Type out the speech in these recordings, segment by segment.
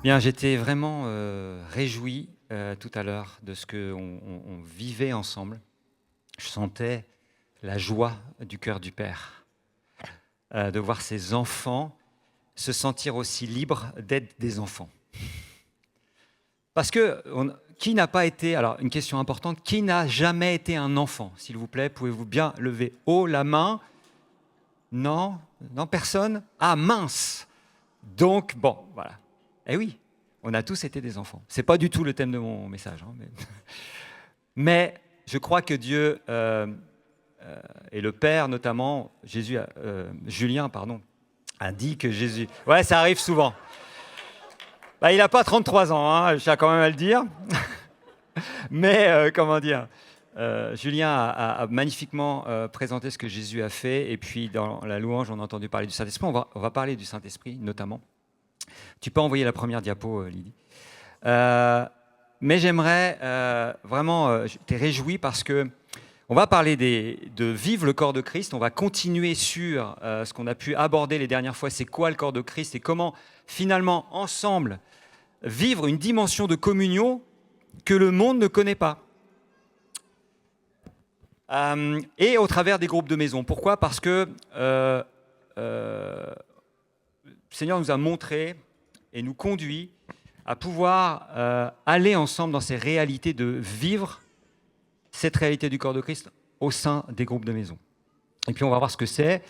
Bien, j'étais vraiment réjoui tout à l'heure de ce qu'on vivait ensemble. Je sentais la joie du cœur du Père, de voir ses enfants se sentir aussi libres d'être des enfants. Parce que qui n'a pas été, alors une question importante, qui n'a jamais été un enfant? S'il vous plaît, pouvez-vous bien lever haut la main? Non? Non, personne? Ah mince! Donc, bon, voilà. Eh oui, on a tous été des enfants. Ce n'est pas du tout le thème de mon message. Hein, mais je crois que Dieu et le Père, notamment, Julien, a dit que Jésus... Ouais, ça arrive souvent. Bah, il n'a pas 33 ans, hein, je tiens quand même à le dire. Mais, comment dire, Julien a magnifiquement présenté ce que Jésus a fait. Et puis, dans la louange, on a entendu parler du Saint-Esprit. On va parler du Saint-Esprit, notamment. Tu peux envoyer la première diapo, Lydie. Mais j'aimerais vraiment te réjouir parce que on va parler de vivre le corps de Christ. On va continuer sur ce qu'on a pu aborder les dernières fois. C'est quoi le corps de Christ et comment finalement ensemble vivre une dimension de communion que le monde ne connaît pas. Et au travers des groupes de maison. Pourquoi ? Parce que le Seigneur nous a montré et nous conduit à pouvoir aller ensemble dans ces réalités de vivre cette réalité du corps de Christ au sein des groupes de maison. Et puis on va voir ce que c'est.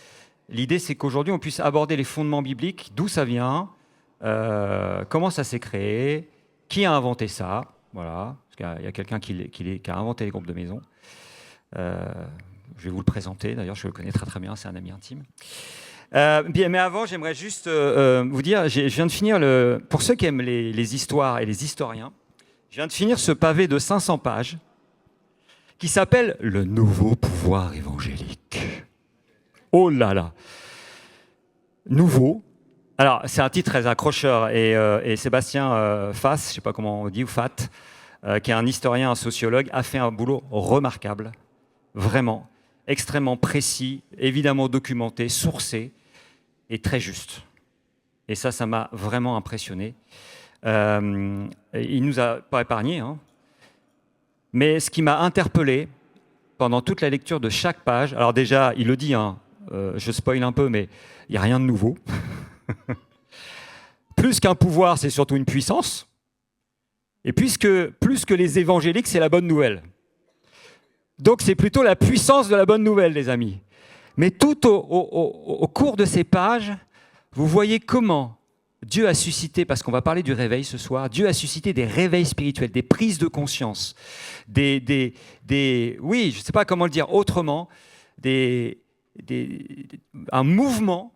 L'idée, c'est qu'aujourd'hui, on puisse aborder les fondements bibliques, d'où ça vient, comment ça s'est créé, qui a inventé ça. Voilà, parce qu'il y a quelqu'un qui a inventé les groupes de maison. Je vais vous le présenter, d'ailleurs, je le connais très très bien, c'est un ami intime. Bien, mais avant, j'aimerais juste vous dire, je viens de finir, pour ceux qui aiment les histoires et les historiens, je viens de finir ce pavé de 500 pages qui s'appelle « Le nouveau pouvoir évangélique ». Oh là là! Nouveau. Alors, c'est un titre très accrocheur et Sébastien Fass, je ne sais pas comment on dit, ou Fat, qui est un historien, un sociologue, a fait un boulot remarquable, vraiment, extrêmement précis, évidemment documenté, sourcé, et très juste. Et ça m'a vraiment impressionné. Il nous a pas épargné, hein. Mais ce qui m'a interpellé pendant toute la lecture de chaque page, alors déjà, il le dit, hein, je spoil un peu, mais il n'y a rien de nouveau. Plus qu'un pouvoir, c'est surtout une puissance. Et plus que les évangéliques, c'est la bonne nouvelle. Donc c'est plutôt la puissance de la bonne nouvelle, les amis. Mais tout au cours de ces pages, vous voyez comment Dieu a suscité, parce qu'on va parler du réveil ce soir, Dieu a suscité des réveils spirituels, des prises de conscience, oui, je ne sais pas comment le dire autrement, un mouvement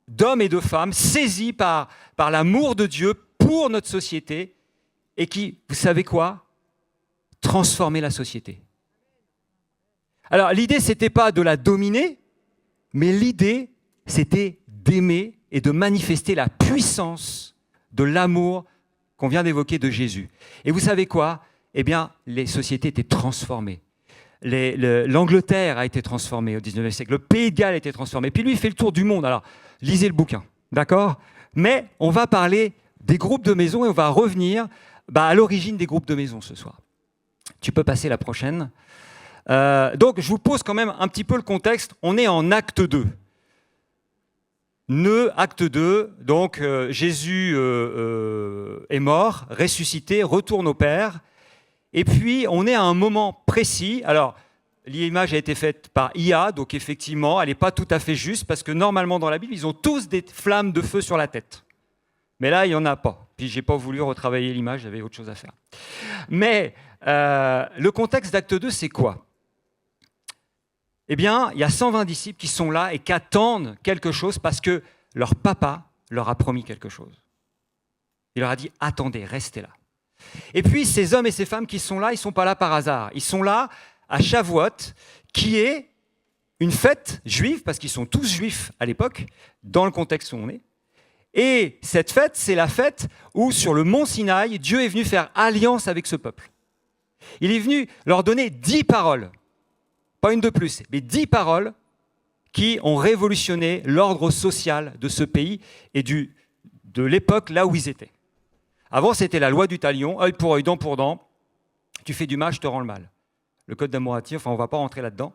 d'hommes et de femmes saisis par l'amour de Dieu pour notre société et qui, vous savez quoi, transformer la société. Alors l'idée, ce n'était pas de la dominer, mais l'idée, c'était d'aimer et de manifester la puissance de l'amour qu'on vient d'évoquer de Jésus. Et vous savez quoi ? Eh bien, les sociétés étaient transformées. L'Angleterre a été transformée au XIXe siècle. Le Pays de Galles a été transformé. Puis lui, il fait le tour du monde. Alors, lisez le bouquin, d'accord ? Mais on va parler des groupes de maison et on va revenir à l'origine des groupes de maison ce soir. Tu peux passer la prochaine. Donc, je vous pose quand même un petit peu le contexte. On est en acte 2. Acte 2, donc Jésus est mort, ressuscité, retourne au Père. Et puis, on est à un moment précis. Alors, l'image a été faite par IA, donc effectivement, elle n'est pas tout à fait juste, parce que normalement, dans la Bible, ils ont tous des flammes de feu sur la tête. Mais là, il n'y en a pas. Puis, je n'ai pas voulu retravailler l'image, j'avais autre chose à faire. Mais le contexte d'acte 2, c'est quoi ? Eh bien, il y a 120 disciples qui sont là et qui attendent quelque chose parce que leur papa leur a promis quelque chose. Il leur a dit « Attendez, restez là ». Et puis, ces hommes et ces femmes qui sont là, ils ne sont pas là par hasard. Ils sont là à Shavuot, qui est une fête juive, parce qu'ils sont tous juifs à l'époque, dans le contexte où on est. Et cette fête, c'est la fête où, sur le mont Sinaï, Dieu est venu faire alliance avec ce peuple. Il est venu leur donner 10 paroles. Pas une de plus, mais 10 paroles qui ont révolutionné l'ordre social de ce pays et de l'époque là où ils étaient. Avant, c'était la loi du talion, œil pour œil, dent pour dent. Tu fais du mal, je te rends le mal. Le code d'Amoratie, enfin, on ne va pas rentrer là-dedans.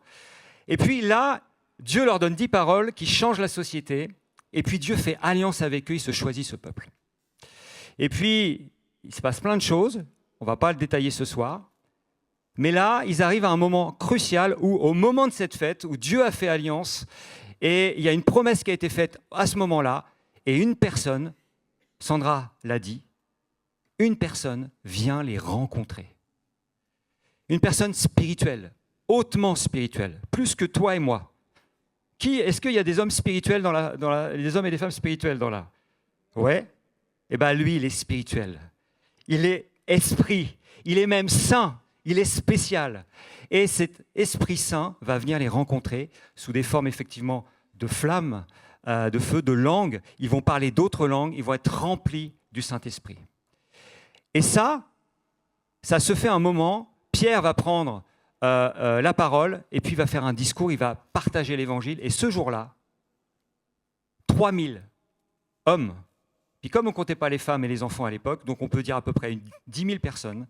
Et puis là, Dieu leur donne 10 paroles qui changent la société. Et puis Dieu fait alliance avec eux, il se choisit ce peuple. Et puis, il se passe plein de choses. On ne va pas le détailler ce soir. Mais là, ils arrivent à un moment crucial où, au moment de cette fête, où Dieu a fait alliance, et il y a une promesse qui a été faite à ce moment-là, et une personne, Sandra l'a dit, une personne vient les rencontrer. Une personne spirituelle, hautement spirituelle, plus que toi et moi. Est-ce qu'il y a des hommes spirituels des hommes et des femmes spirituels dans là? Ouais. Eh bien, lui, il est spirituel. Il est esprit. Il est même saint. Il est spécial. Et cet Esprit Saint va venir les rencontrer sous des formes effectivement de flammes, de feu, de langues. Ils vont parler d'autres langues. Ils vont être remplis du Saint-Esprit. Et ça se fait un moment. Pierre va prendre la parole et puis il va faire un discours. Il va partager l'Évangile. Et ce jour-là, 3000 hommes. Puis comme on ne comptait pas les femmes et les enfants à l'époque, donc on peut dire à peu près 10 000 personnes,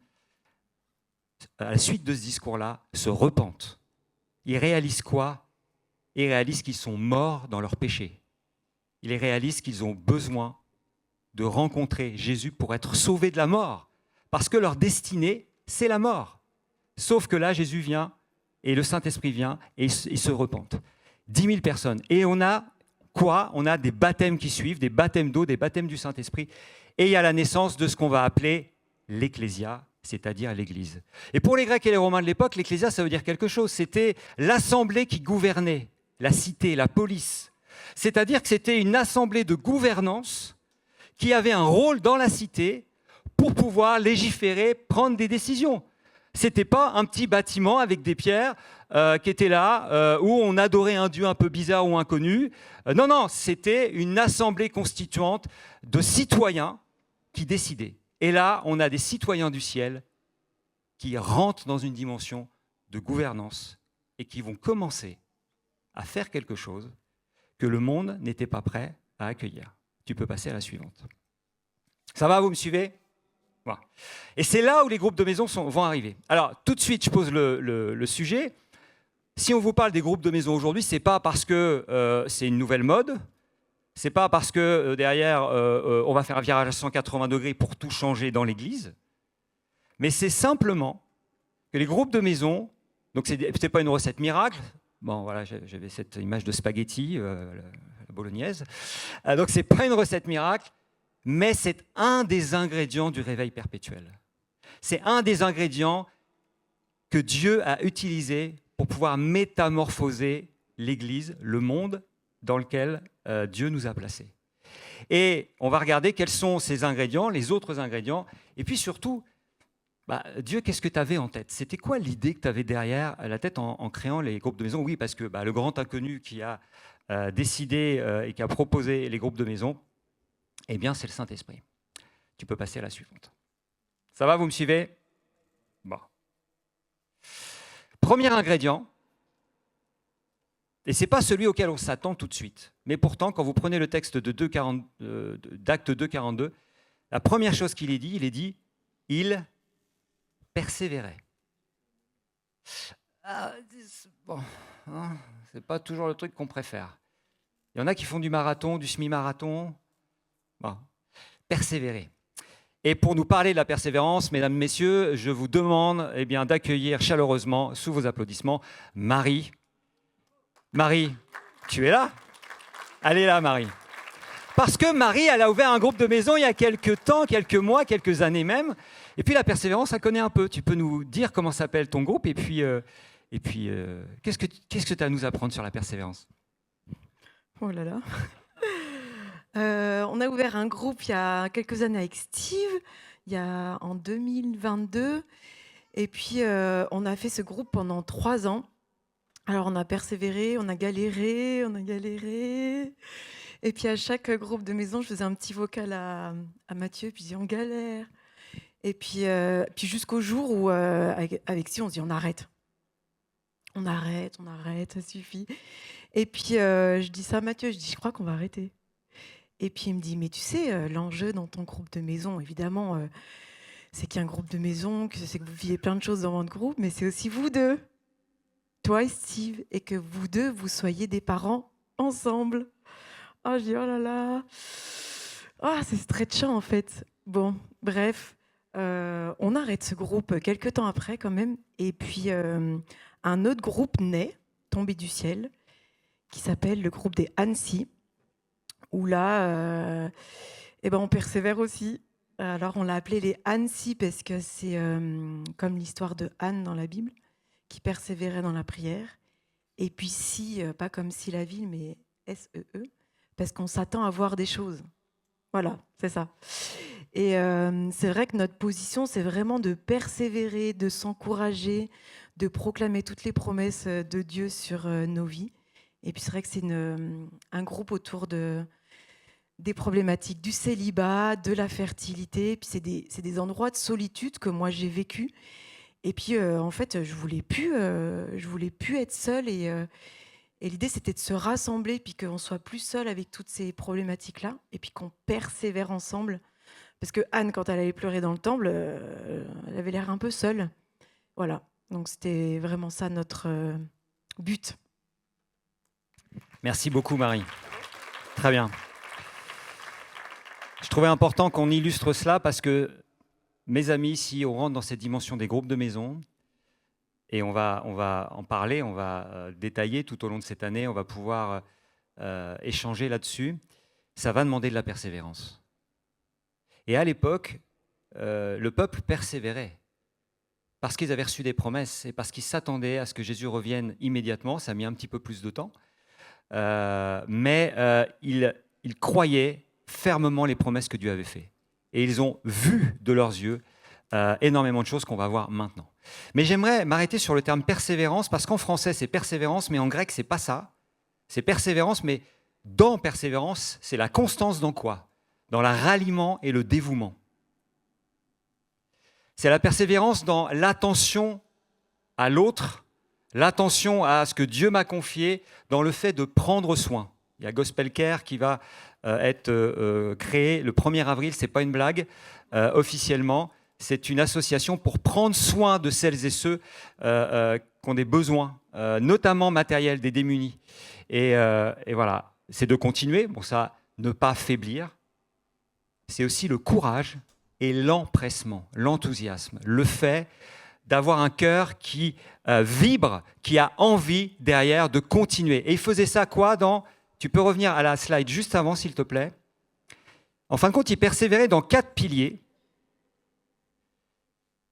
à la suite de ce discours-là, se repentent. Ils réalisent quoi? Ils réalisent qu'ils sont morts dans leur péché. Ils réalisent qu'ils ont besoin de rencontrer Jésus pour être sauvés de la mort. Parce que leur destinée, c'est la mort. Sauf que là, Jésus vient et le Saint-Esprit vient et ils se repentent. 10 000 personnes. Et on a quoi? On a des baptêmes qui suivent, des baptêmes d'eau, des baptêmes du Saint-Esprit. Et il y a la naissance de ce qu'on va appeler l'Ecclésia, c'est-à-dire l'Église. Et pour les Grecs et les Romains de l'époque, l'Ecclésia, ça veut dire quelque chose. C'était l'assemblée qui gouvernait, la cité, la police. C'est-à-dire que c'était une assemblée de gouvernance qui avait un rôle dans la cité pour pouvoir légiférer, prendre des décisions. Ce n'était pas un petit bâtiment avec des pierres qui était là, où on adorait un dieu un peu bizarre ou inconnu. Non, c'était une assemblée constituante de citoyens qui décidaient. Et là, on a des citoyens du ciel qui rentrent dans une dimension de gouvernance et qui vont commencer à faire quelque chose que le monde n'était pas prêt à accueillir. Tu peux passer à la suivante. Ça va, vous me suivez? Voilà. Et c'est là où les groupes de maison vont arriver. Alors, tout de suite, je pose le sujet. Si on vous parle des groupes de maison aujourd'hui, ce n'est pas parce que c'est une nouvelle mode, ce n'est pas parce que derrière, on va faire un virage à 180 degrés pour tout changer dans l'Église, mais c'est simplement que les groupes de maison, donc ce n'est pas une recette miracle. Bon, voilà, j'avais cette image de spaghetti, la bolognaise. Donc, ce n'est pas une recette miracle, mais c'est un des ingrédients du réveil perpétuel. C'est un des ingrédients que Dieu a utilisé pour pouvoir métamorphoser l'Église, le monde dans lequel Dieu nous a placés. Et on va regarder quels sont ces ingrédients, les autres ingrédients, et puis surtout, Dieu, qu'est-ce que tu avais en tête? C'était quoi l'idée que tu avais derrière la tête en créant les groupes de maison? Oui, parce que le grand inconnu qui a décidé et qui a proposé les groupes de maison, eh bien, c'est le Saint-Esprit. Tu peux passer à la suivante. Ça va, vous me suivez? Bon. Premier ingrédient, et ce n'est pas celui auquel on s'attend tout de suite, mais pourtant, quand vous prenez le texte d'Actes 2,42, la première chose qu'il est dit, il persévérait. Bon, hein, ce n'est pas toujours le truc qu'on préfère. Il y en a qui font du marathon, du semi-marathon. Bon, persévérer. Et pour nous parler de la persévérance, mesdames, messieurs, je vous demande d'accueillir chaleureusement, sous vos applaudissements, Marie. Marie, tu es là? Elle est là, Marie. Parce que Marie, elle a ouvert un groupe de maison il y a quelques temps, quelques mois, quelques années même. Et puis la persévérance, elle connaît un peu. Tu peux nous dire comment s'appelle ton groupe et puis qu'est-ce que tu as à nous apprendre sur la persévérance? Oh là là. On a ouvert un groupe il y a quelques années avec Steve, en 2022. Et puis, on a fait ce groupe pendant 3 ans. Alors, on a persévéré, on a galéré. Et puis, à chaque groupe de maison, je faisais un petit vocal à Mathieu, puis je disais, on galère. Et puis jusqu'au jour où, avec Steve, on se dit, on arrête. On arrête, ça suffit. Et puis, je dis ça à Mathieu, je dis, je crois qu'on va arrêter. Et puis il me dit, mais tu sais, l'enjeu dans ton groupe de maison, évidemment, c'est qu'il y a un groupe de maison, que c'est que vous vivez plein de choses dans votre groupe, mais c'est aussi vous deux, toi et Steve, et que vous deux, vous soyez des parents ensemble. Oh, je dis, oh là là. Ah, c'est stretchant en fait. Bon, bref, on arrête ce groupe quelques temps après quand même. Et puis un autre groupe naît, tombé du ciel, qui s'appelle le groupe des Annecy, où là, eh ben, on persévère aussi. Alors on l'a appelé les Annecy parce que c'est comme l'histoire de Anne dans la Bible, qui persévérait dans la prière. Et puis si, pas comme si la ville, mais S-E-E, parce qu'on s'attend à voir des choses. Voilà, c'est ça. Et c'est vrai que notre position, c'est vraiment de persévérer, de s'encourager, de proclamer toutes les promesses de Dieu sur nos vies. Et puis c'est vrai que c'est un groupe autour des problématiques du célibat, de la fertilité. Et puis c'est des endroits de solitude que moi j'ai vécu. Et puis en fait, je voulais plus être seule. Et l'idée, c'était de se rassembler, puis qu'on soit plus seul avec toutes ces problématiques-là, et puis qu'on persévère ensemble. Parce que Anne, quand elle allait pleurer dans le temple, elle avait l'air un peu seule. Voilà. Donc c'était vraiment ça notre but. Merci beaucoup, Marie. Très bien. Je trouvais important qu'on illustre cela parce que, mes amis, si on rentre dans cette dimension des groupes de maison, et on va en parler, on va détailler tout au long de cette année, on va pouvoir échanger là-dessus, ça va demander de la persévérance. Et à l'époque, le peuple persévérait parce qu'ils avaient reçu des promesses et parce qu'ils s'attendaient à ce que Jésus revienne immédiatement. Ça a mis un petit peu plus de temps. Mais ils croyaient fermement les promesses que Dieu avait faites. Et ils ont vu de leurs yeux énormément de choses qu'on va voir maintenant. Mais j'aimerais m'arrêter sur le terme persévérance, parce qu'en français, c'est persévérance, mais en grec, c'est pas ça. C'est persévérance, mais dans persévérance, c'est la constance dans quoi ? Dans le ralliement et le dévouement. C'est la persévérance dans l'attention à l'autre, l'attention à ce que Dieu m'a confié, dans le fait de prendre soin. Il y a Gospel Care qui va être créé le 1er avril, c'est pas une blague, officiellement. C'est une association pour prendre soin de celles et ceux qui ont des besoins, notamment matériels, des démunis. Et voilà, c'est de continuer, bon ça, ne pas faiblir. C'est aussi le courage et l'empressement, l'enthousiasme, le fait d'avoir un cœur qui vibre, qui a envie derrière de continuer. Et il faisait ça quoi dans... Tu peux revenir à la slide juste avant, s'il te plaît. En fin de compte, il persévérait dans 4 piliers.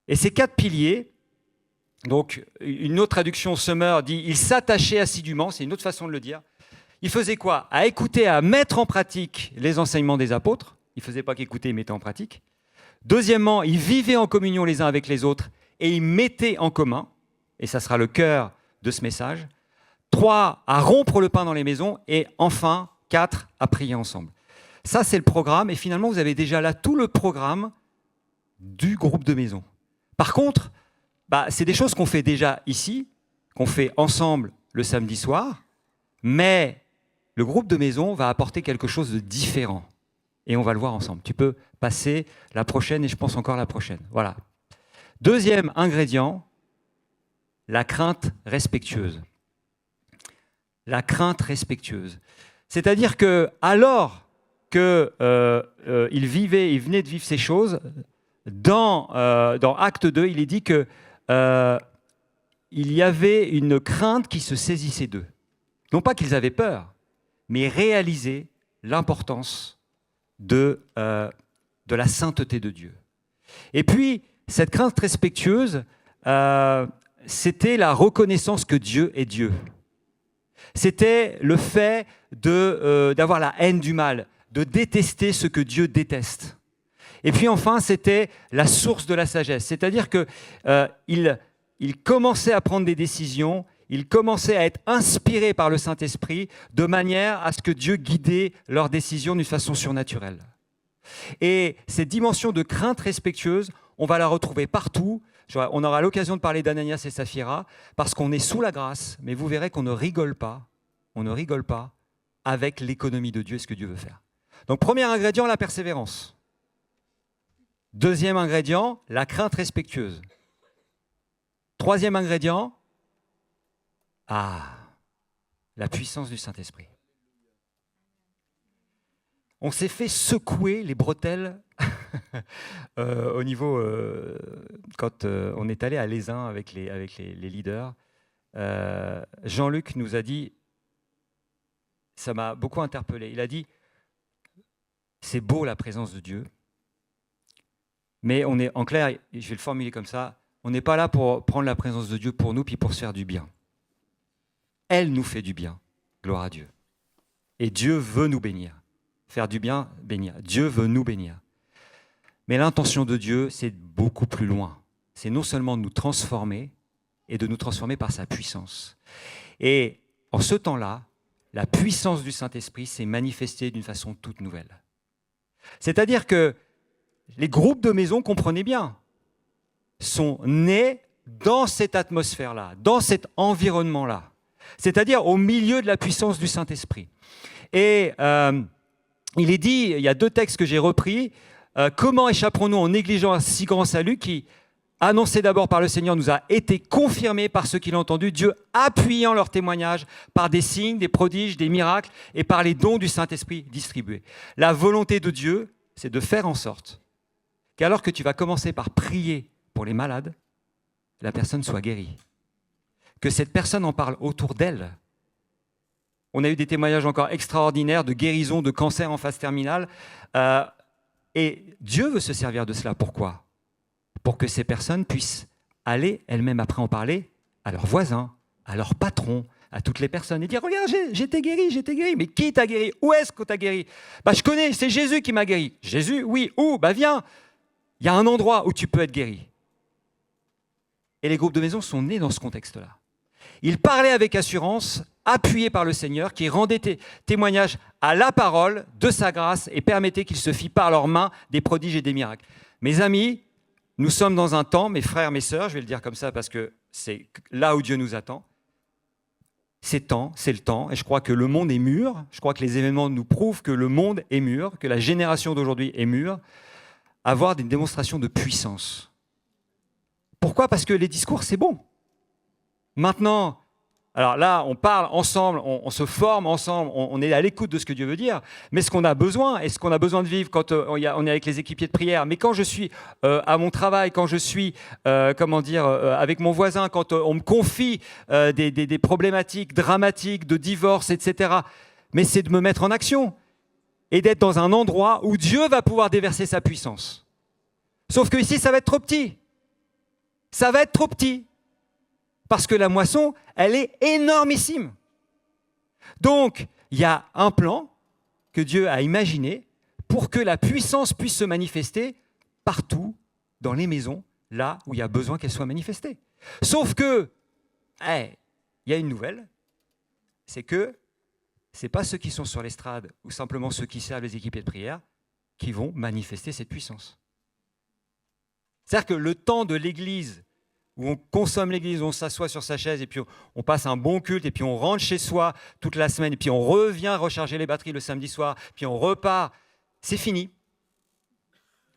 Et ces 4 piliers, donc une autre traduction Summer dit « il s'attachait assidûment », c'est une autre façon de le dire. Il faisait quoi ? À écouter, à mettre en pratique les enseignements des apôtres. Il ne faisait pas qu'écouter, il mettait en pratique. Deuxièmement, il vivait en communion les uns avec les autres et il mettait en commun, et ça sera le cœur de ce message. 3, à rompre le pain dans les maisons. Et enfin, 4, à prier ensemble. Ça, c'est le programme. Et finalement, vous avez déjà là tout le programme du groupe de maison. Par contre, c'est des choses qu'on fait déjà ici, qu'on fait ensemble le samedi soir, mais le groupe de maison va apporter quelque chose de différent. Et on va le voir ensemble. Tu peux passer la prochaine et je pense encore la prochaine. Voilà. Deuxième ingrédient, la crainte respectueuse. La crainte respectueuse. C'est-à-dire que alors qu'il venait de vivre ces choses, dans Acte 2, il est dit qu'il y avait une crainte qui se saisissait d'eux. Non pas qu'ils avaient peur, mais réaliser l'importance de la sainteté de Dieu. Et puis, cette crainte respectueuse, c'était la reconnaissance que Dieu est Dieu. C'était le fait d'avoir la haine du mal, de détester ce que Dieu déteste. Et puis enfin, c'était la source de la sagesse. C'est-à-dire qu'il commençait à prendre des décisions, il commençait à être inspiré par le Saint-Esprit de manière à ce que Dieu guidait leurs décisions d'une façon surnaturelle. Et cette dimension de crainte respectueuse, on va la retrouver partout. On aura l'occasion de parler d'Ananias et Saphira parce qu'on est sous la grâce, mais vous verrez qu'on ne rigole pas avec l'économie de Dieu et ce que Dieu veut faire. Donc, premier ingrédient, la persévérance. Deuxième ingrédient, la crainte respectueuse. Troisième ingrédient, la puissance du Saint-Esprit. On s'est fait secouer les bretelles au niveau, quand on est allé à l'Aisin avec les leaders. Jean-Luc nous a dit, ça m'a beaucoup interpellé, il a dit, c'est beau la présence de Dieu, mais on est, en clair, je vais le formuler comme ça, on n'est pas là pour prendre la présence de Dieu pour nous, puis pour se faire du bien. Elle nous fait du bien, gloire à Dieu. Et Dieu veut nous bénir. Faire du bien, bénir. Dieu veut nous bénir. Mais l'intention de Dieu, c'est beaucoup plus loin. C'est non seulement de nous transformer, et de nous transformer par sa puissance. Et en ce temps-là, la puissance du Saint-Esprit s'est manifestée d'une façon toute nouvelle. C'est-à-dire que les groupes de maison, comprenez bien, sont nés dans cette atmosphère-là, dans cet environnement-là. C'est-à-dire au milieu de la puissance du Saint-Esprit. Et il est dit, il y a 2 textes que j'ai repris, comment échapperons-nous en négligeant un si grand salut qui, annoncé d'abord par le Seigneur, nous a été confirmé par ceux qui l'ont entendu, Dieu appuyant leur témoignage par des signes, des prodiges, des miracles et par les dons du Saint-Esprit distribués. La volonté de Dieu, c'est de faire en sorte qu'alors que tu vas commencer par prier pour les malades, la personne soit guérie. Que cette personne en parle autour d'elle. On a eu des témoignages encore extraordinaires de guérison de cancer en phase terminale. Et Dieu veut se servir de cela. Pourquoi ? Pour que ces personnes puissent aller elles-mêmes après en parler à leurs voisins, à leurs patrons, à toutes les personnes et dire « Regarde, j'étais guéri. Mais qui t'a guéri ? Où est-ce que t'as guéri ? Je connais, c'est Jésus qui m'a guéri. Jésus, oui. Où ? Viens. Il y a un endroit où tu peux être guéri. » Et les groupes de maison sont nés dans ce contexte-là. Ils parlaient avec assurance, appuyés par le Seigneur, qui rendait témoignage à la parole de sa grâce et permettait qu'il se fît par leurs mains des prodiges et des miracles. Mes amis, nous sommes dans un temps, mes frères, mes sœurs, je vais le dire comme ça parce que c'est là où Dieu nous attend. C'est le temps, et je crois que le monde est mûr, je crois que les événements nous prouvent que le monde est mûr, que la génération d'aujourd'hui est mûre, à avoir des démonstrations de puissance. Pourquoi ? Parce que les discours, c'est bon. Maintenant, alors là, on parle ensemble, on se forme ensemble, on est à l'écoute de ce que Dieu veut dire, mais ce qu'on a besoin, et ce qu'on a besoin de vivre quand on est avec les équipiers de prière, mais quand je suis à mon travail, quand je suis avec mon voisin, quand on me confie des problématiques dramatiques de divorce, etc., mais c'est de me mettre en action et d'être dans un endroit où Dieu va pouvoir déverser sa puissance. Sauf que ici, ça va être trop petit. Ça va être trop petit. Parce que la moisson, elle est énormissime. Donc, il y a un plan que Dieu a imaginé pour que la puissance puisse se manifester partout dans les maisons, là où il y a besoin qu'elle soit manifestée. Sauf que, il y a une nouvelle, c'est que ce n'est pas ceux qui sont sur l'estrade ou simplement ceux qui servent les équipiers de prière qui vont manifester cette puissance. C'est-à-dire que le temps de l'Église, où on consomme l'église, on s'assoit sur sa chaise et puis on passe un bon culte et puis on rentre chez soi toute la semaine et puis on revient recharger les batteries le samedi soir, puis on repart, c'est fini.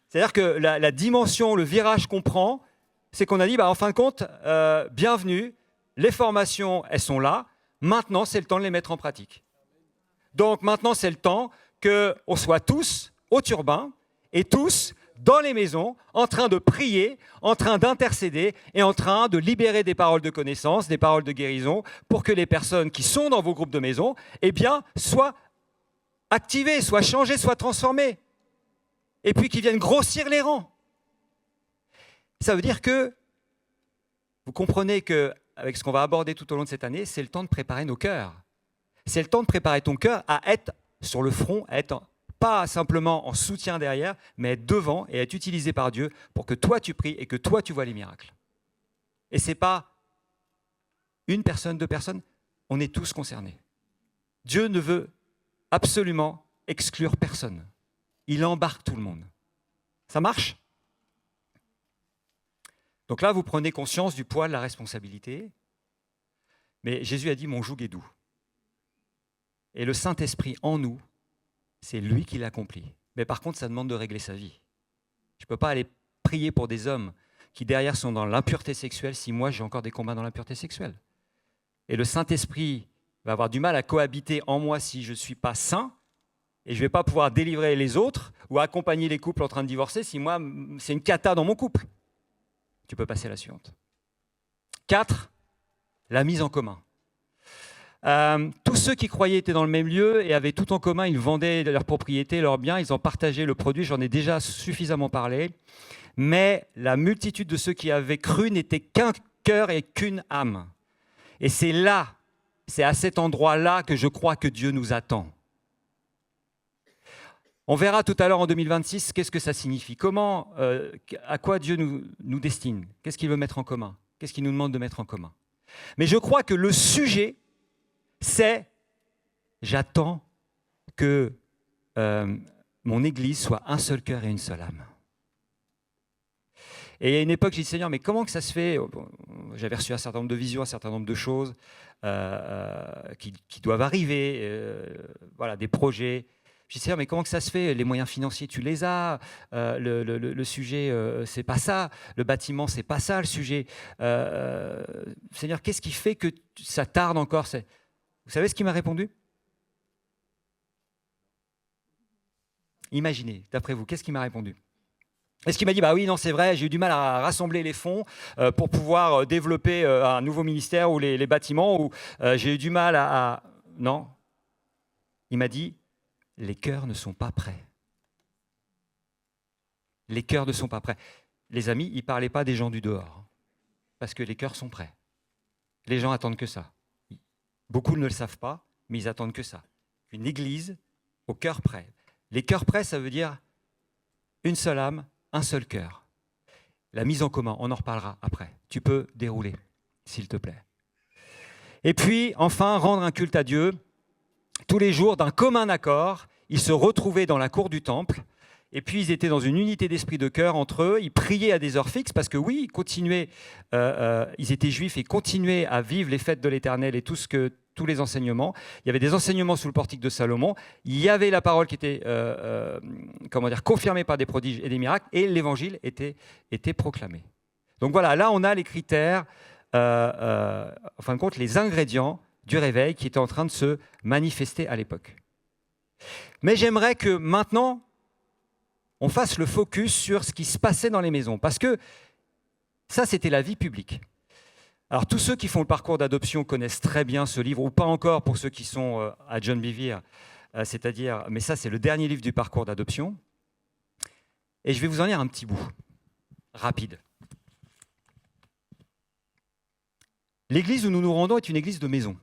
C'est-à-dire que la dimension, le virage qu'on prend, c'est qu'on a dit, en fin de compte, bienvenue, les formations, elles sont là, maintenant c'est le temps de les mettre en pratique. Donc maintenant c'est le temps qu'on soit tous au turbin et tous dans les maisons, en train de prier, en train d'intercéder et en train de libérer des paroles de connaissance, des paroles de guérison, pour que les personnes qui sont dans vos groupes de maison, soient activées, soient changées, soient transformées. Et puis qu'ils viennent grossir les rangs. Ça veut dire que, vous comprenez qu'avec ce qu'on va aborder tout au long de cette année, c'est le temps de préparer nos cœurs. C'est le temps de préparer ton cœur à être sur le front, à être pas simplement en soutien derrière, mais être devant et être utilisé par Dieu pour que toi tu pries et que toi tu vois les miracles. Et ce n'est pas une personne, 2 personnes, on est tous concernés. Dieu ne veut absolument exclure personne. Il embarque tout le monde. Ça marche ? Donc là, vous prenez conscience du poids de la responsabilité. Mais Jésus a dit « Mon joug est doux ». Et le Saint-Esprit en nous, c'est lui qui l'accomplit. Mais par contre, ça demande de régler sa vie. Je ne peux pas aller prier pour des hommes qui derrière sont dans l'impureté sexuelle si moi j'ai encore des combats dans l'impureté sexuelle. Et le Saint-Esprit va avoir du mal à cohabiter en moi si je ne suis pas saint, et je ne vais pas pouvoir délivrer les autres ou accompagner les couples en train de divorcer si moi, c'est une cata dans mon couple. Tu peux passer à la suivante. 4, la mise en commun. Tous ceux qui croyaient étaient dans le même lieu et avaient tout en commun, ils vendaient leurs propriétés, leurs biens, ils en partageaient le produit, j'en ai déjà suffisamment parlé. Mais la multitude de ceux qui avaient cru n'était qu'un cœur et qu'une âme. Et c'est là, c'est à cet endroit-là que je crois que Dieu nous attend. On verra tout à l'heure en 2026 qu'est-ce que ça signifie. Comment, à quoi Dieu nous destine. Qu'est-ce qu'il veut mettre en commun. Qu'est-ce qu'il nous demande de mettre en commun. Mais je crois que le sujet, c'est j'attends que mon Église soit un seul cœur et une seule âme. Et il y a une époque, j'ai dit, Seigneur, mais comment que ça se fait? J'avais reçu un certain nombre de visions, un certain nombre de choses qui doivent arriver, voilà, des projets. Je dis, Seigneur, mais comment que ça se fait? Les moyens financiers, tu les as. Le sujet, c'est pas ça. Le bâtiment, c'est pas ça, le sujet. Seigneur, qu'est-ce qui fait que ça tarde encore? Vous savez ce qu'il m'a répondu? Imaginez, d'après vous, qu'est-ce qu'il m'a répondu? Est-ce qu'il m'a dit, bah oui, non, c'est vrai, j'ai eu du mal à rassembler les fonds pour pouvoir développer un nouveau ministère ou les bâtiments, ou j'ai eu du mal à... Non. Il m'a dit, les cœurs ne sont pas prêts. Les cœurs ne sont pas prêts. Les amis, il ne parlait pas des gens du dehors, parce que les cœurs sont prêts. Les gens attendent que ça. Beaucoup ne le savent pas, mais ils attendent que ça. Une église au cœur prêt. Les cœurs prêts, ça veut dire une seule âme, un seul cœur. La mise en commun, on en reparlera après. Tu peux dérouler, s'il te plaît. Et puis, enfin, rendre un culte à Dieu. Tous les jours, d'un commun accord, ils se retrouvaient dans la cour du temple, et puis ils étaient dans une unité d'esprit de cœur entre eux, ils priaient à des heures fixes, parce que oui, ils continuaient, ils étaient juifs et continuaient à vivre les fêtes de l'Éternel et tous les enseignements. Il y avait des enseignements sous le portique de Salomon, il y avait la parole qui était confirmée par des prodiges et des miracles, et l'évangile était proclamé. Donc voilà, là on a les critères, en fin de compte, les ingrédients du réveil qui était en train de se manifester à l'époque. Mais j'aimerais que maintenant, on fasse le focus sur ce qui se passait dans les maisons, parce que ça, c'était la vie publique. Alors, tous ceux qui font le parcours d'adoption connaissent très bien ce livre, ou pas encore pour ceux qui sont à John Bevere, c'est-à-dire, mais ça, c'est le dernier livre du parcours d'adoption. Et je vais vous en lire un petit bout, rapide. L'église où nous nous rendons est une église de maison.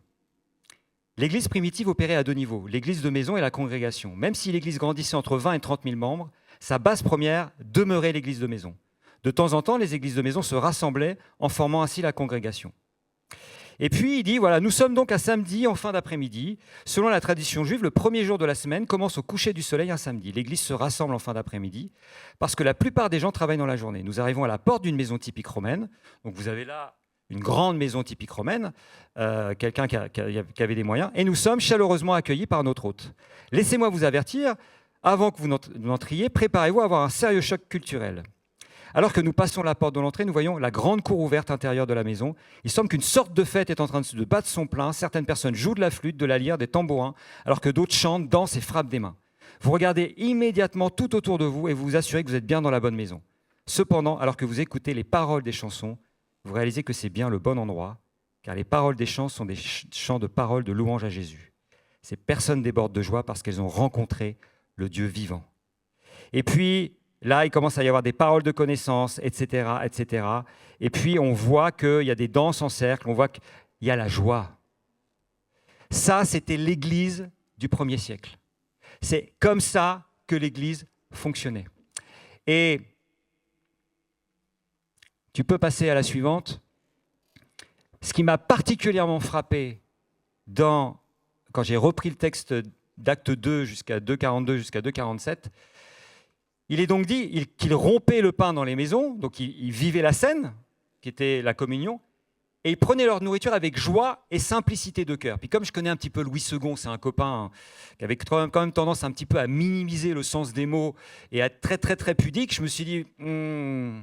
L'église primitive opérait à deux niveaux, l'église de maison et la congrégation. Même si l'église grandissait entre 20 et 30 000 membres, sa base première demeurait l'église de maison. De temps en temps, les églises de maison se rassemblaient en formant ainsi la congrégation. Et puis il dit, voilà, nous sommes donc un samedi en fin d'après-midi. Selon la tradition juive, le premier jour de la semaine commence au coucher du soleil un samedi. L'église se rassemble en fin d'après-midi parce que la plupart des gens travaillent dans la journée. Nous arrivons à la porte d'une maison typique romaine. Donc vous avez là une grande maison typique romaine, quelqu'un qui avait des moyens, et nous sommes chaleureusement accueillis par notre hôte. Laissez-moi vous avertir, avant que vous n'entriez, préparez-vous à avoir un sérieux choc culturel. Alors que nous passons la porte de l'entrée, nous voyons la grande cour ouverte intérieure de la maison. Il semble qu'une sorte de fête est en train de battre son plein. Certaines personnes jouent de la flûte, de la lyre, des tambourins, alors que d'autres chantent, dansent et frappent des mains. Vous regardez immédiatement tout autour de vous et vous vous assurez que vous êtes bien dans la bonne maison. Cependant, alors que vous écoutez les paroles des chansons, vous réalisez que c'est bien le bon endroit, car les paroles des chants sont des chants de paroles de louange à Jésus. Ces personnes débordent de joie parce qu'elles ont rencontré le Dieu vivant. Et puis, là, il commence à y avoir des paroles de connaissance, etc., etc. Et puis, on voit qu'il y a des danses en cercle, on voit qu'il y a la joie. Ça, c'était l'Église du 1er siècle. C'est comme ça que l'Église fonctionnait. Et tu peux passer à la suivante. Ce qui m'a particulièrement frappé quand j'ai repris le texte d'Acte 2 jusqu'à 2,42 jusqu'à 2,47, il est donc dit qu'il rompait le pain dans les maisons, donc il vivait la scène, qui était la communion, et ils prenaient leur nourriture avec joie et simplicité de cœur. Puis comme je connais un petit peu Louis II, c'est un copain qui avait quand même tendance un petit peu à minimiser le sens des mots et à être très très très pudique, je me suis dit, je ne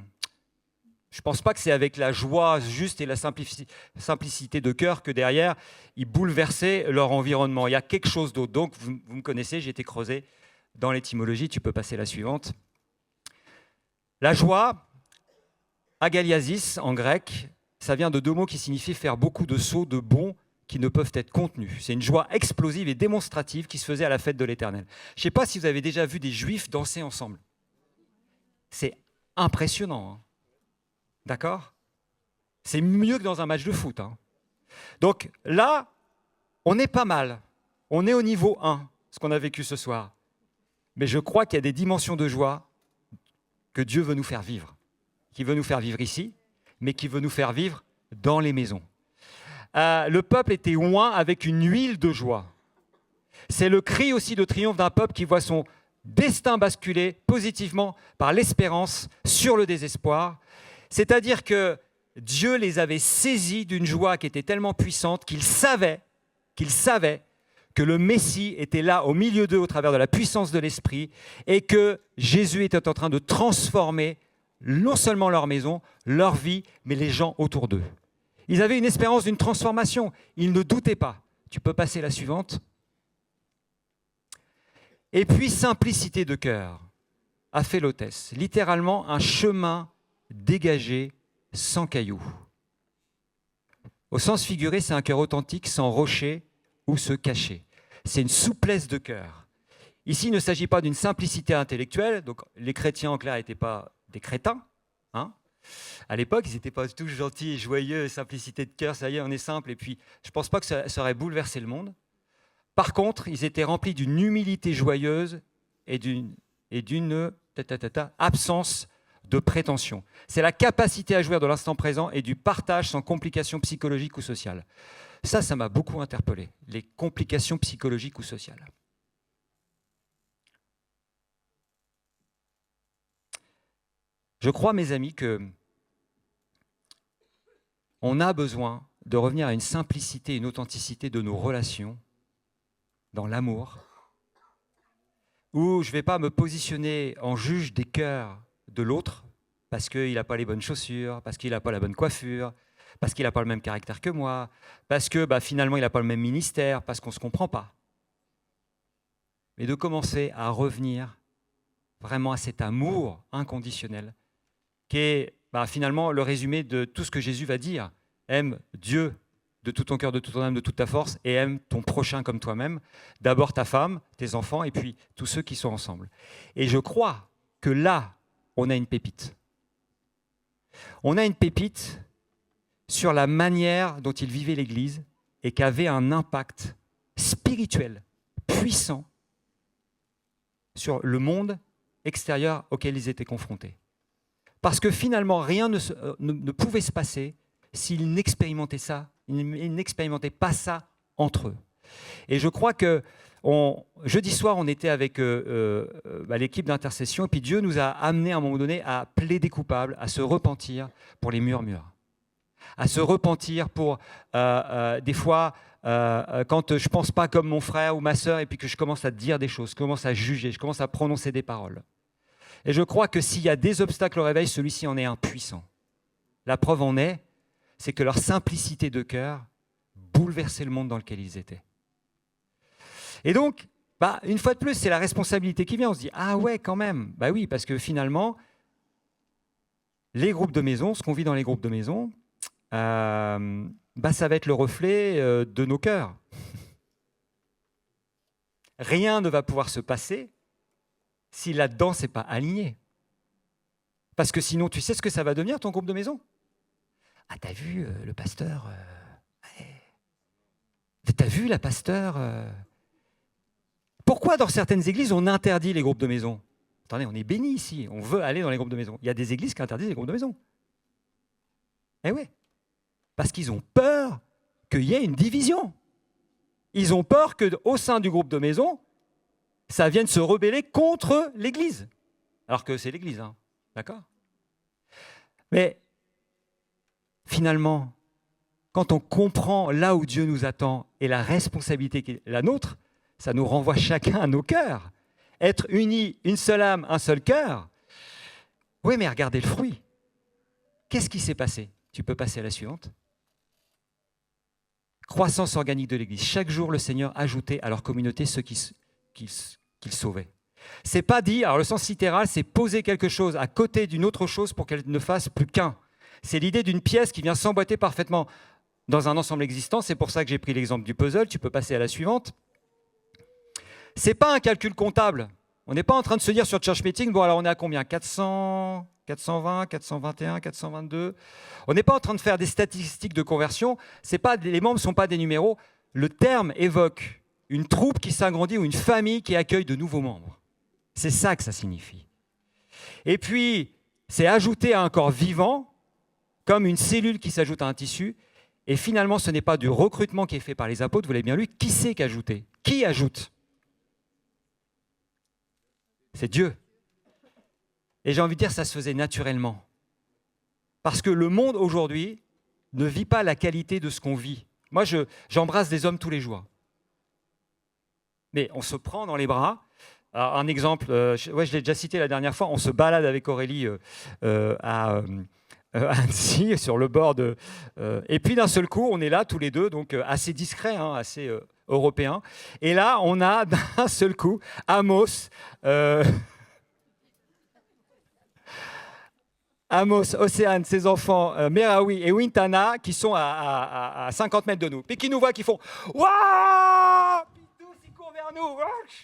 pense pas que c'est avec la joie juste et la simplicité de cœur que derrière, ils bouleversaient leur environnement. Il y a quelque chose d'autre. Donc vous me connaissez, j'ai été creusé dans l'étymologie, tu peux passer la suivante. La joie, agaliasis en grec, ça vient de deux mots qui signifient faire beaucoup de sauts de bons qui ne peuvent être contenus. C'est une joie explosive et démonstrative qui se faisait à la fête de l'Éternel. Je ne sais pas si vous avez déjà vu des Juifs danser ensemble. C'est impressionnant. Hein. D'accord ? C'est mieux que dans un match de foot. Hein. Donc là, on est pas mal. On est au niveau 1, ce qu'on a vécu ce soir. Mais je crois qu'il y a des dimensions de joie que Dieu veut nous faire vivre. Qui veut nous faire vivre ici, mais qui veut nous faire vivre dans les maisons. Le peuple était oint avec une huile de joie. C'est le cri aussi de triomphe d'un peuple qui voit son destin basculer positivement par l'espérance sur le désespoir. C'est-à-dire que Dieu les avait saisis d'une joie qui était tellement puissante qu'ils savaient que le Messie était là au milieu d'eux au travers de la puissance de l'Esprit et que Jésus était en train de transformer non seulement leur maison, leur vie, mais les gens autour d'eux. Ils avaient une espérance d'une transformation. Ils ne doutaient pas. Tu peux passer la suivante. Et puis, simplicité de cœur, aphélotes, littéralement un chemin dégagé sans cailloux. Au sens figuré, c'est un cœur authentique, sans rocher ou se cacher. C'est une souplesse de cœur. Ici, il ne s'agit pas d'une simplicité intellectuelle. Donc, les chrétiens, en clair, n'étaient pas des crétins. Hein, à l'époque, ils n'étaient pas tous gentils et joyeux, simplicité de cœur, ça y est, on est simple. Et puis, je ne pense pas que ça aurait bouleversé le monde. Par contre, ils étaient remplis d'une humilité joyeuse et d'une absence de prétention. C'est la capacité à jouir de l'instant présent et du partage sans complications psychologiques ou sociales. Ça m'a beaucoup interpellé, les complications psychologiques ou sociales. Je crois, mes amis, qu'on a besoin de revenir à une simplicité, une authenticité de nos relations, dans l'amour, où je ne vais pas me positionner en juge des cœurs de l'autre, parce qu'il n'a pas les bonnes chaussures, parce qu'il n'a pas la bonne coiffure, parce qu'il n'a pas le même caractère que moi, parce que finalement il n'a pas le même ministère, parce qu'on ne se comprend pas. Mais de commencer à revenir vraiment à cet amour inconditionnel, qui est finalement le résumé de tout ce que Jésus va dire. Aime Dieu de tout ton cœur, de toute ton âme, de toute ta force, et aime ton prochain comme toi-même. D'abord ta femme, tes enfants, et puis tous ceux qui sont ensemble. Et je crois que là, on a une pépite. On a une pépite sur la manière dont ils vivaient l'Église et qui avait un impact spirituel puissant sur le monde extérieur auquel ils étaient confrontés. Parce que finalement, rien ne pouvait se passer s'ils n'expérimentaient ça, ils n'expérimentaient pas ça entre eux. Et je crois que jeudi soir, on était avec l'équipe d'intercession, et puis Dieu nous a amenés à un moment donné à plaider coupable, à se repentir pour les murmures, à se repentir pour des fois quand je ne pense pas comme mon frère ou ma sœur, et puis que je commence à dire des choses, je commence à juger, je commence à prononcer des paroles. Et je crois que s'il y a des obstacles au réveil, celui-ci en est impuissant. La preuve en est, c'est que leur simplicité de cœur bouleversait le monde dans lequel ils étaient. Et donc, une fois de plus, c'est la responsabilité qui vient. On se dit, ah ouais, quand même. Oui, parce que finalement, les groupes de maison, ce qu'on vit dans les groupes de maison, ça va être le reflet de nos cœurs. Rien ne va pouvoir se passer si là-dedans, ce n'est pas aligné. Parce que sinon, tu sais ce que ça va devenir, ton groupe de maison ? Ah, t'as vu le pasteur T'as vu la pasteur Pourquoi dans certaines églises, on interdit les groupes de maison ? Attendez, on est bénis ici, on veut aller dans les groupes de maison. Il y a des églises qui interdisent les groupes de maison. Eh oui, parce qu'ils ont peur qu'il y ait une division. Ils ont peur qu'au sein du groupe de maison, ça vienne se rebeller contre l'Église. Alors que c'est l'Église, hein, d'accord ? Mais finalement, quand on comprend là où Dieu nous attend et la responsabilité qui est la nôtre, ça nous renvoie chacun à nos cœurs. Être unis, une seule âme, un seul cœur. Oui, mais regardez le fruit. Qu'est-ce qui s'est passé? Tu peux passer à la suivante. Croissance organique de l'Église. Chaque jour, le Seigneur ajoutait à leur communauté ceux qu'il sauvait. C'est pas dit, alors le sens littéral, c'est poser quelque chose à côté d'une autre chose pour qu'elle ne fasse plus qu'un. C'est l'idée d'une pièce qui vient s'emboîter parfaitement dans un ensemble existant. C'est pour ça que j'ai pris l'exemple du puzzle. Tu peux passer à la suivante. C'est pas un calcul comptable. On n'est pas en train de se dire sur Church Meeting, bon alors on est à combien? 400, 420, 421, 422. On n'est pas en train de faire des statistiques de conversion. Les membres ne sont pas des numéros. Le terme évoque une troupe qui s'agrandit ou une famille qui accueille de nouveaux membres. C'est ça que ça signifie. Et puis, c'est ajouter à un corps vivant, comme une cellule qui s'ajoute à un tissu. Et finalement, ce n'est pas du recrutement qui est fait par les apôtres, vous l'avez bien lu. Qui c'est qui ajoute? Qui ajoute? C'est Dieu. Et j'ai envie de dire, ça se faisait naturellement. Parce que le monde aujourd'hui ne vit pas la qualité de ce qu'on vit. Moi, j'embrasse des hommes tous les jours. Mais on se prend dans les bras. Alors, un exemple, je l'ai déjà cité la dernière fois, on se balade avec Aurélie à Annecy, sur le bord de... et puis d'un seul coup, on est là tous les deux, donc assez discrets, hein, assez européens. Et là, on a d'un seul coup Amos... Amos, Océane, ses enfants, Meraoui et Wintana, qui sont à 50 mètres de nous. Puis qui nous voient, qui font « Waouh !» Puis tous, ils courent vers nous,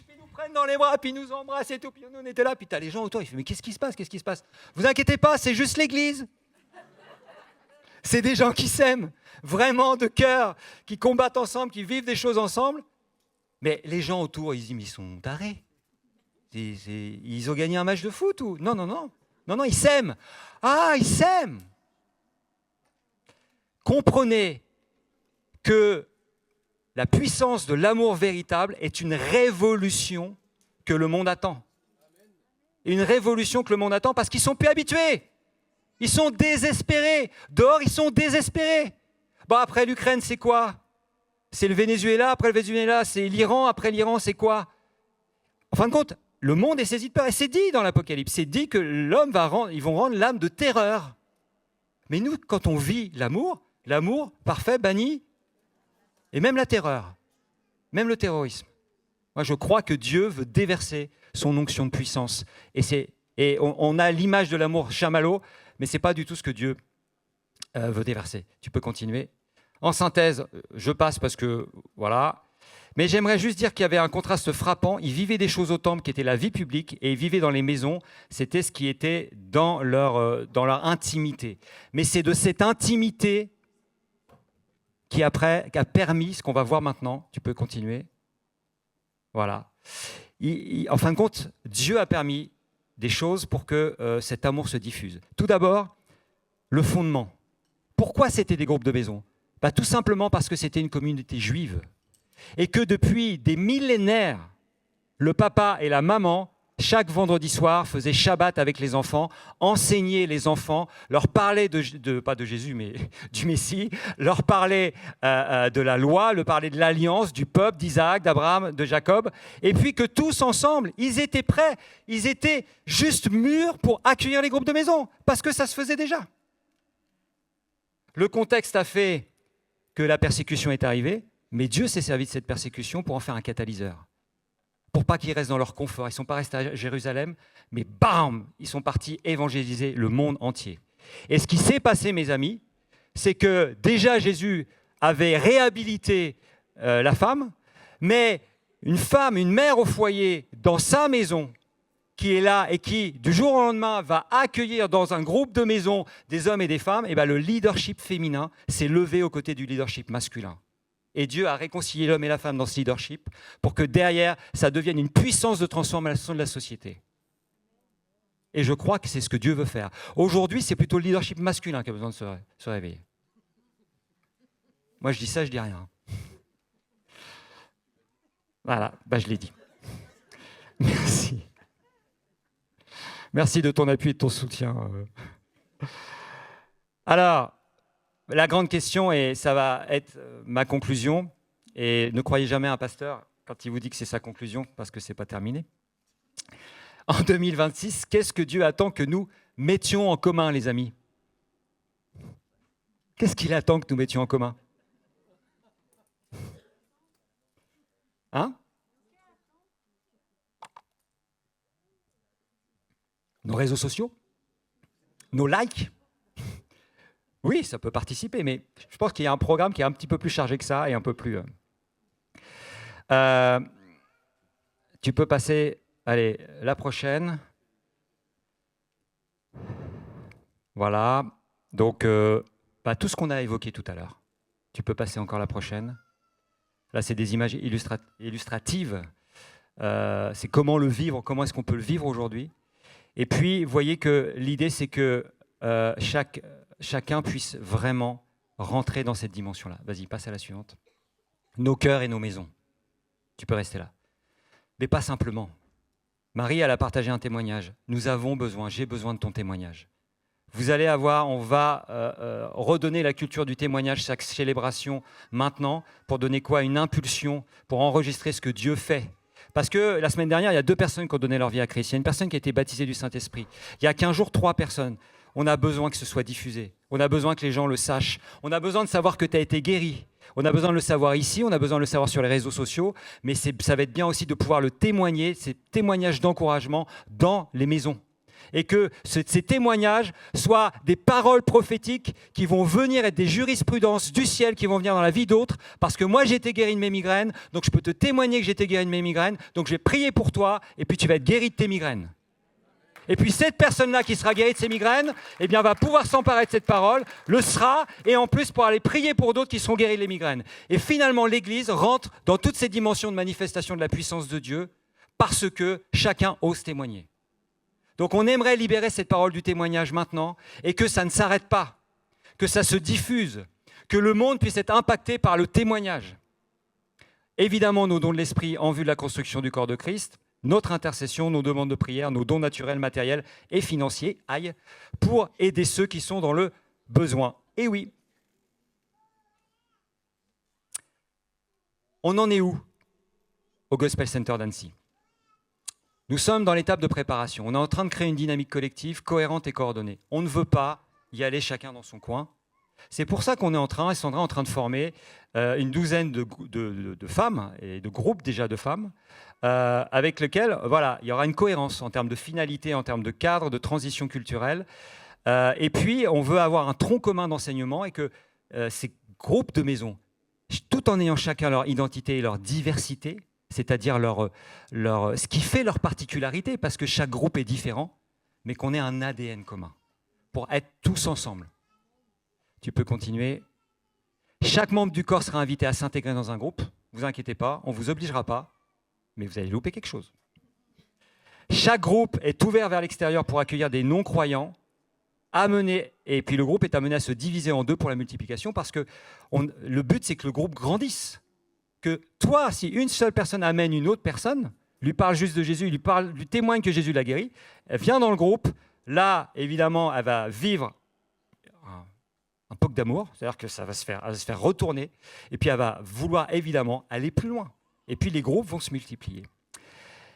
puis ils nous prennent dans les bras, puis ils nous embrassent et tout. Puis nous, on était là, puis t'as les gens autour, ils font « Mais qu'est-ce qui se passe? Qu'est-ce qui se passe ?» Vous inquiétez pas, c'est juste l'église. C'est des gens qui s'aiment, vraiment de cœur, qui combattent ensemble, qui vivent des choses ensemble. Mais les gens autour, ils disent « Mais ils sont tarés. Ils ont gagné un match de foot ou... » Non, non, non. Non, non, ils s'aiment. Ah, ils s'aiment. Comprenez que la puissance de l'amour véritable est une révolution que le monde attend. Une révolution que le monde attend parce qu'ils ne sont plus habitués. Ils sont désespérés. Dehors, ils sont désespérés. Bon, après l'Ukraine, c'est quoi? C'est le Venezuela. Après le Venezuela, c'est l'Iran. Après l'Iran, c'est quoi? En fin de compte, le monde est saisi de peur. Et c'est dit dans l'Apocalypse. C'est dit que ils vont rendre l'âme de terreur. Mais nous, quand on vit l'amour parfait bannit, et même la terreur, même le terrorisme. Moi, je crois que Dieu veut déverser son onction de puissance. Et on a l'image de l'amour chamallow, mais ce n'est pas du tout ce que Dieu veut déverser. Tu peux continuer. En synthèse, je passe parce que, voilà. Mais j'aimerais juste dire qu'il y avait un contraste frappant. Ils vivaient des choses au temple qui étaient la vie publique et ils vivaient dans les maisons. C'était ce qui était dans leur intimité. Mais c'est de cette intimité qui a permis ce qu'on va voir maintenant. Tu peux continuer. Voilà. En fin de compte, Dieu a permis des choses pour que cet amour se diffuse. Tout d'abord, le fondement. Pourquoi c'était des groupes de maisons? Tout simplement parce que c'était une communauté juive. Et que depuis des millénaires, le papa et la maman, chaque vendredi soir, faisaient Shabbat avec les enfants, enseignaient les enfants, leur parlaient pas de Jésus, mais du Messie, leur parlaient de la loi, leur parlaient de l'alliance, du peuple, d'Isaac, d'Abraham, de Jacob, et puis que tous ensemble, ils étaient prêts, ils étaient juste mûrs pour accueillir les groupes de maison, parce que ça se faisait déjà. Le contexte a fait que la persécution est arrivée, mais Dieu s'est servi de cette persécution pour en faire un catalyseur. Pour pas qu'ils restent dans leur confort. Ils ne sont pas restés à Jérusalem, mais bam, ils sont partis évangéliser le monde entier. Et ce qui s'est passé, mes amis, c'est que déjà Jésus avait réhabilité la femme, mais une femme, une mère au foyer, dans sa maison, qui est là et qui, du jour au lendemain, va accueillir dans un groupe de maison des hommes et des femmes, et le leadership féminin s'est levé aux côtés du leadership masculin. Et Dieu a réconcilié l'homme et la femme dans ce leadership pour que derrière, ça devienne une puissance de transformation de la société. Et je crois que c'est ce que Dieu veut faire. Aujourd'hui, c'est plutôt le leadership masculin qui a besoin de se réveiller. Moi, je dis ça, je dis rien. Voilà, je l'ai dit. Merci. Merci de ton appui et de ton soutien. Alors, la grande question, et ça va être ma conclusion, et ne croyez jamais un pasteur quand il vous dit que c'est sa conclusion, parce que ce n'est pas terminé. En 2026, qu'est-ce que Dieu attend que nous mettions en commun, les amis? Qu'est-ce qu'il attend que nous mettions en commun? Hein? Nos réseaux sociaux? Nos likes? Oui, ça peut participer, mais je pense qu'il y a un programme qui est un petit peu plus chargé que ça et un peu plus... tu peux passer, allez, la prochaine. Voilà, donc tout ce qu'on a évoqué tout à l'heure. Tu peux passer encore la prochaine. Là, c'est des images illustratives. C'est comment le vivre, comment est-ce qu'on peut le vivre aujourd'hui. Et puis, vous voyez que l'idée, c'est que chacun puisse vraiment rentrer dans cette dimension-là. Vas-y, passe à la suivante. Nos cœurs et nos maisons. Tu peux rester là. Mais pas simplement. Marie, elle a partagé un témoignage. Nous avons besoin, j'ai besoin de ton témoignage. Vous allez avoir, on va redonner la culture du témoignage, chaque célébration maintenant, pour donner quoi? Une impulsion, pour enregistrer ce que Dieu fait. Parce que la semaine dernière, il y a 2 personnes qui ont donné leur vie à Christ. Il y a une personne qui a été baptisée du Saint-Esprit. Il y a 15 jours, 3 personnes. On a besoin que ce soit diffusé. On a besoin que les gens le sachent. On a besoin de savoir que tu as été guéri. On a besoin de le savoir ici, on a besoin de le savoir sur les réseaux sociaux, mais ça va être bien aussi de pouvoir le témoigner, ces témoignages d'encouragement dans les maisons. Et que ces témoignages soient des paroles prophétiques qui vont venir être des jurisprudences du ciel qui vont venir dans la vie d'autres, parce que moi j'ai été guéri de mes migraines, donc je peux te témoigner que j'ai été guéri de mes migraines, donc je vais prier pour toi, et puis tu vas être guéri de tes migraines. Et puis cette personne-là qui sera guérie de ses migraines, eh bien, va pouvoir s'emparer de cette parole, le sera, et en plus pour aller prier pour d'autres qui seront guéris des migraines. Et finalement, l'Église rentre dans toutes ces dimensions de manifestation de la puissance de Dieu parce que chacun ose témoigner. Donc on aimerait libérer cette parole du témoignage maintenant et que ça ne s'arrête pas, que ça se diffuse, que le monde puisse être impacté par le témoignage. Évidemment, nos dons de l'esprit en vue de la construction du corps de Christ, notre intercession, nos demandes de prière, nos dons naturels, matériels et financiers, pour aider ceux qui sont dans le besoin. Et oui, on en est où au Gospel Center d'Annecy? Nous sommes dans l'étape de préparation. On est en train de créer une dynamique collective cohérente et coordonnée. On ne veut pas y aller chacun dans son coin. C'est pour ça qu'on est en train, et Sandra est en train de former une douzaine de femmes, et de groupes déjà de femmes, avec lesquels voilà, il y aura une cohérence en termes de finalité, en termes de cadre, de transition culturelle. Et puis, on veut avoir un tronc commun d'enseignement et que ces groupes de maisons, tout en ayant chacun leur identité et leur diversité, c'est-à-dire ce qui fait leur particularité, parce que chaque groupe est différent, mais qu'on ait un ADN commun pour être tous ensemble. Tu peux continuer. Chaque membre du corps sera invité à s'intégrer dans un groupe. Ne vous inquiétez pas, on ne vous obligera pas, mais vous allez louper quelque chose. Chaque groupe est ouvert vers l'extérieur pour accueillir des non-croyants, et puis le groupe est amené à se diviser en 2 pour la multiplication, parce que le but, c'est que le groupe grandisse. Que toi, si une seule personne amène une autre personne, lui parle juste de Jésus, lui témoigne que Jésus l'a guéri, elle vient dans le groupe, là, évidemment, elle va vivre un poc d'amour, c'est-à-dire que elle va se faire retourner, et puis elle va vouloir évidemment aller plus loin. Et puis les groupes vont se multiplier.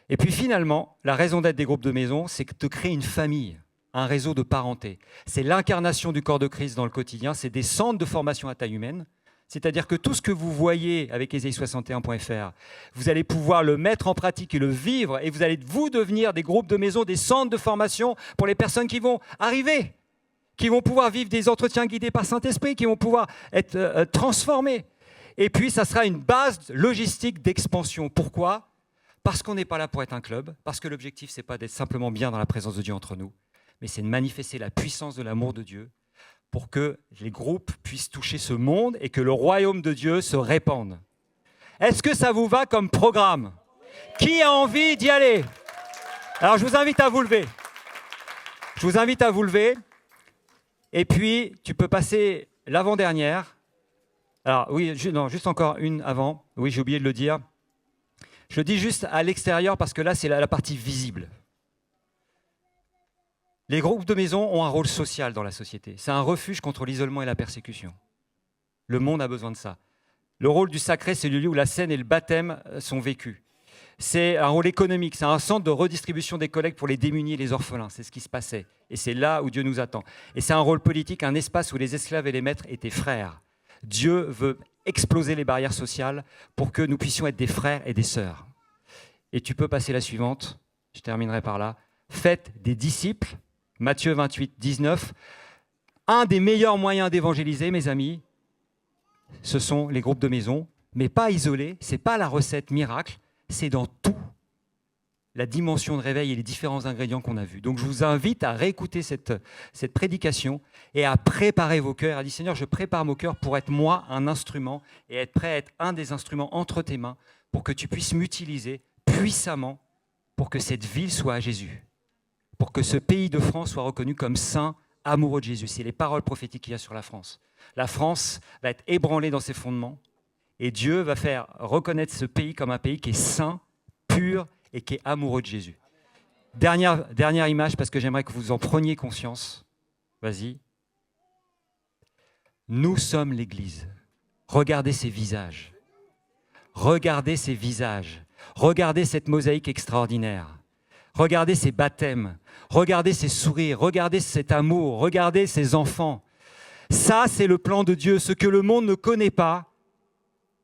Et puis finalement, la raison d'être des groupes de maison, c'est de créer une famille, un réseau de parenté. C'est l'incarnation du corps de Christ dans le quotidien, c'est des centres de formation à taille humaine, c'est-à-dire que tout ce que vous voyez avec Ésaïe61.fr, vous allez pouvoir le mettre en pratique et le vivre, et vous allez devenir des groupes de maison, des centres de formation pour les personnes qui vont arriver, qui vont pouvoir vivre des entretiens guidés par Saint-Esprit, qui vont pouvoir être transformés. Et puis, ça sera une base logistique d'expansion. Pourquoi ? Parce qu'on n'est pas là pour être un club, parce que l'objectif, ce n'est pas d'être simplement bien dans la présence de Dieu entre nous, mais c'est de manifester la puissance de l'amour de Dieu pour que les groupes puissent toucher ce monde et que le royaume de Dieu se répande. Est-ce que ça vous va comme programme ? Qui a envie d'y aller ? Alors, je vous invite à vous lever. Je vous invite à vous lever. Et puis, tu peux passer l'avant-dernière. Alors, oui, juste encore une avant. Oui, j'ai oublié de le dire. Je le dis juste à l'extérieur parce que là, c'est la partie visible. Les groupes de maison ont un rôle social dans la société. C'est un refuge contre l'isolement et la persécution. Le monde a besoin de ça. Le rôle du sacré, c'est le lieu où la scène et le baptême sont vécus. C'est un rôle économique, c'est un centre de redistribution des collectes pour les démunis et les orphelins. C'est ce qui se passait. Et c'est là où Dieu nous attend. Et c'est un rôle politique, un espace où les esclaves et les maîtres étaient frères. Dieu veut exploser les barrières sociales pour que nous puissions être des frères et des sœurs. Et tu peux passer la suivante, je terminerai par là. Faites des disciples, Matthieu 28, 19. Un des meilleurs moyens d'évangéliser, mes amis, ce sont les groupes de maison, mais pas isolés, ce n'est pas la recette miracle, c'est dans tout la dimension de réveil et les différents ingrédients qu'on a vus. Donc je vous invite à réécouter cette prédication et à préparer vos cœurs, à dire Seigneur, je prépare mon cœur pour être moi un instrument et être prêt à être un des instruments entre tes mains pour que tu puisses m'utiliser puissamment pour que cette ville soit à Jésus, pour que ce pays de France soit reconnu comme saint, amoureux de Jésus. C'est les paroles prophétiques qu'il y a sur la France. La France va être ébranlée dans ses fondements et Dieu va faire reconnaître ce pays comme un pays qui est saint, pur et qui est amoureux de Jésus. Dernière image, parce que j'aimerais que vous en preniez conscience. Vas-y. Nous sommes l'Église. Regardez ces visages. Regardez ces visages. Regardez cette mosaïque extraordinaire. Regardez ces baptêmes. Regardez ces sourires. Regardez cet amour. Regardez ces enfants. Ça, c'est le plan de Dieu. Ce que le monde ne connaît pas.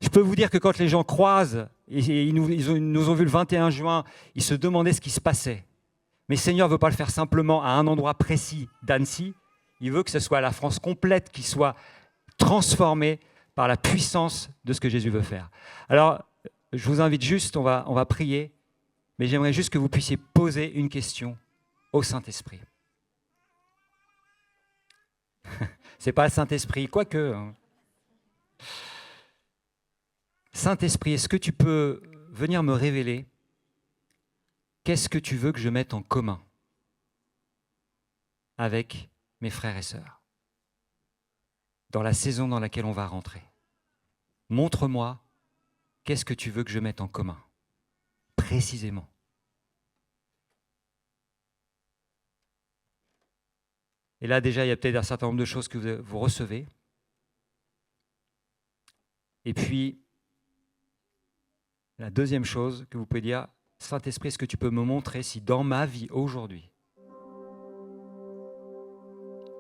Je peux vous dire que quand les gens croisent, et ils nous ont vu le 21 juin, ils se demandaient ce qui se passait. Mais Seigneur ne veut pas le faire simplement à un endroit précis d'Annecy. Il veut que ce soit la France complète qui soit transformée par la puissance de ce que Jésus veut faire. Alors, je vous invite juste, on va prier, mais j'aimerais juste que vous puissiez poser une question au Saint-Esprit. Ce n'est pas le Saint-Esprit, quoique. Hein. Saint-Esprit, est-ce que tu peux venir me révéler qu'est-ce que tu veux que je mette en commun avec mes frères et sœurs dans la saison dans laquelle on va rentrer? Montre-moi qu'est-ce que tu veux que je mette en commun, précisément. Et là, déjà, il y a peut-être un certain nombre de choses que vous recevez. Et puis, la deuxième chose que vous pouvez dire, Saint-Esprit, est-ce que tu peux me montrer si dans ma vie aujourd'hui,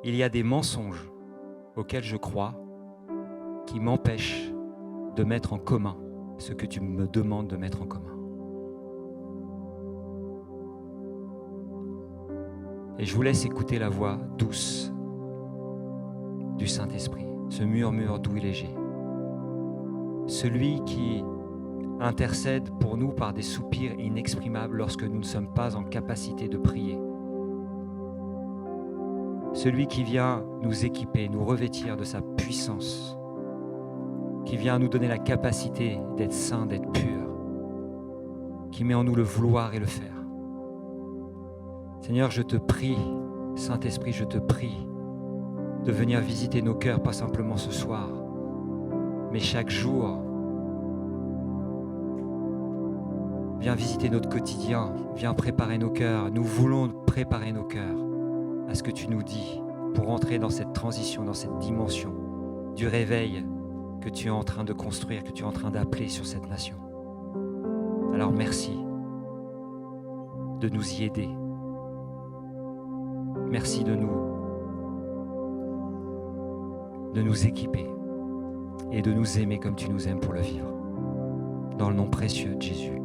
il y a des mensonges auxquels je crois qui m'empêchent de mettre en commun ce que tu me demandes de mettre en commun. Et je vous laisse écouter la voix douce du Saint-Esprit, ce murmure doux et léger. Celui qui intercède pour nous par des soupirs inexprimables lorsque nous ne sommes pas en capacité de prier. Celui qui vient nous équiper, nous revêtir de sa puissance, qui vient nous donner la capacité d'être saint, d'être pur, qui met en nous le vouloir et le faire. Seigneur, je te prie, Saint-Esprit, je te prie de venir visiter nos cœurs, pas simplement ce soir, mais chaque jour. Viens visiter notre quotidien, viens préparer nos cœurs. Nous voulons préparer nos cœurs à ce que tu nous dis pour entrer dans cette transition, dans cette dimension du réveil que tu es en train de construire, que tu es en train d'appeler sur cette nation. Alors merci de nous y aider. Merci de nous équiper et de nous aimer comme tu nous aimes pour le vivre. Dans le nom précieux de Jésus.